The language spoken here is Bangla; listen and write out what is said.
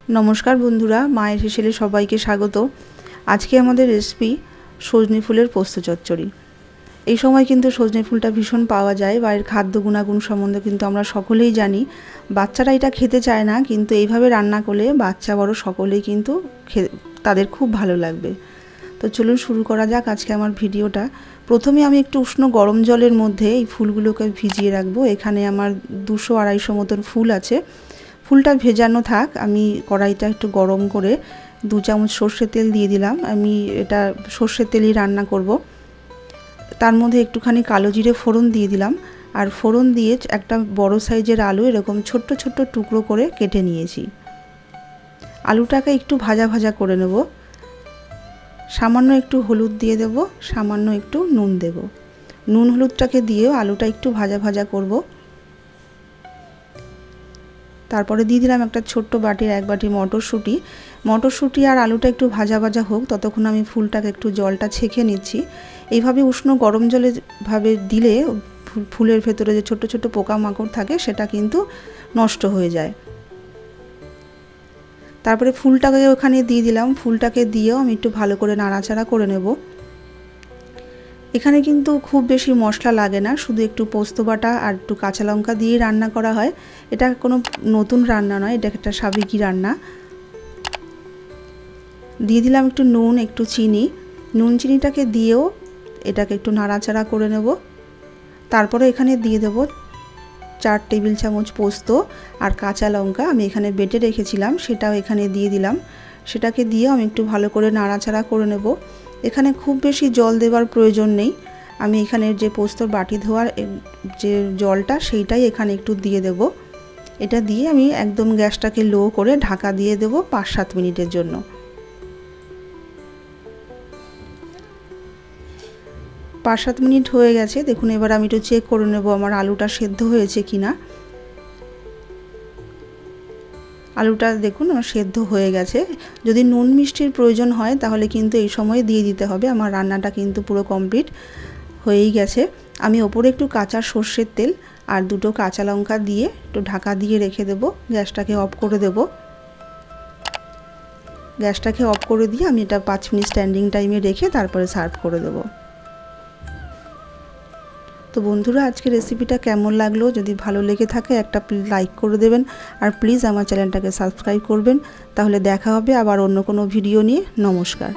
नमस्कार बंधुरा माয়ের হেসেলে সবাইকে স্বাগত। আজকে আমাদের রেসিপি সজনে ফুলের পোস্ত চচ্চড়ি। এই সময় কিন্তু সজনে ফুলটা ভীষণ পাওয়া যায় বা এর খাদ্য গুণাগুণ সম্বন্ধে কিন্তু আমরা সকলেই জানি। বাচ্চারা এটা খেতে চায় না, কিন্তু এইভাবে রান্না করলে বাচ্চা বড় সকলেই কিন্তু তাদের খুব ভালো লাগবে। তো চলুন শুরু করা যাক আজকে আমার ভিডিওটা। প্রথমে আমি একটু উষ্ণ গরম জলের মধ্যে এই ফুলগুলোকে ভিজিয়ে রাখবো। এখানে আমার 200-250 মতন ফুল আছে। ফুলটা ভেজানো থাক, আমি কড়াইটা একটু গরম করে 2 চামচ সর্ষের তেল দিয়ে দিলাম। আমি এটা সর্ষের তেলেই রান্না করব। তার মধ্যে একটুখানি কালো জিরে ফোড়ন দিয়ে দিলাম, আর ফোড়ন দিয়ে একটা বড় সাইজের আলু এরকম ছোট্ট ছোট্ট টুকরো করে কেটে নিয়েছি। আলুটাকে একটু ভাজা ভাজা করে নেব। সামান্য একটু হলুদ দিয়ে দেব, সামান্য একটু নুন দেব। নুন হলুদটাকে দিয়েও আলুটা একটু ভাজা ভাজা করব। তারপরে দিয়ে দিলাম একটা ছোট্ট বাটির 1 বাটি মটরশুঁটি আর আলুটা একটু ভাজা ভাজা হোক, ততক্ষণ আমি ফুলটাকে একটু জলটা ছেঁকে নিচ্ছি। এইভাবে উষ্ণ গরম জলে ভাবে দিলে ফুলের ভেতরে যে ছোট ছোট পোকামাকড় থাকে সেটা কিন্তু নষ্ট হয়ে যায়। তারপরে ফুলটাকে ওখানে দিয়ে দিলাম। ফুলটাকে দিয়েও আমি একটু ভালো করে নাড়াচাড়া করে নেব। এখানে কিন্তু খুব বেশি মশলা লাগে না, শুধু একটু পোস্ত বাটা আর একটু কাঁচা লঙ্কা দিয়ে রান্না করা হয়। এটা কোনো নতুন রান্না নয়, এটা একটা সাবেকি রান্না। দিয়ে দিলাম একটু নুন, একটু চিনি। নুন চিনিটাকে দিয়েও এটাকে একটু নাড়াচাড়া করে নেব। তারপরে এখানে দিয়ে দেব 4 টেবিল চামচ পোস্ত আর কাঁচা লঙ্কা আমি এখানে বেটে রেখেছিলাম, সেটাও এখানে দিয়ে দিলাম। সেটাকে দিয়েও আমি একটু ভালো করে নাড়াচাড়া করে নেব। এখানে খুব বেশি জল দেওয়ার প্রয়োজন নেই। আমি এখানে যে পোস্তর বাটি ধোয়ার যে জলটা সেইটাই এখানে একটু দিয়ে দেব। এটা দিয়ে আমি একদম গ্যাসটাকে লো করে ঢাকা দিয়ে দেব 5-7 মিনিটের জন্য। 5-7 মিনিট হয়ে গেছে, দেখুন। এবার আমি একটু চেক করে নেব আমার আলুটা সেদ্ধ হয়েছে কিনা। আলুটা দেখুন আমার সেদ্ধ হয়ে গেছে। যদি নুন মিষ্টির প্রয়োজন হয় তাহলে কিন্তু এই সময় দিয়ে দিতে হবে। আমার রান্নাটা কিন্তু পুরো কমপ্লিট হয়েই গেছে। আমি ওপরে একটু কাঁচা সর্ষের তেল আর 2টো কাঁচা লঙ্কা দিয়ে একটু ঢাকা দিয়ে রেখে দেব। গ্যাসটাকে অফ করে দেব। গ্যাসটাকে অফ করে দিয়ে আমি এটা 5 মিনিট স্ট্যান্ডিং টাইমে রেখে তারপরে সার্ভ করে দেব। তো বন্ধুরা, আজকে রেসিপিটা কেমন লাগলো? যদি ভালো লেগে থাকে একটা লাইক করে দেবেন, আর প্লিজ আমার চ্যানেলটাকে সাবস্ক্রাইব করবেন। তাহলে দেখা হবে আবার অন্য কোনো ভিডিও নিয়ে। নমস্কার।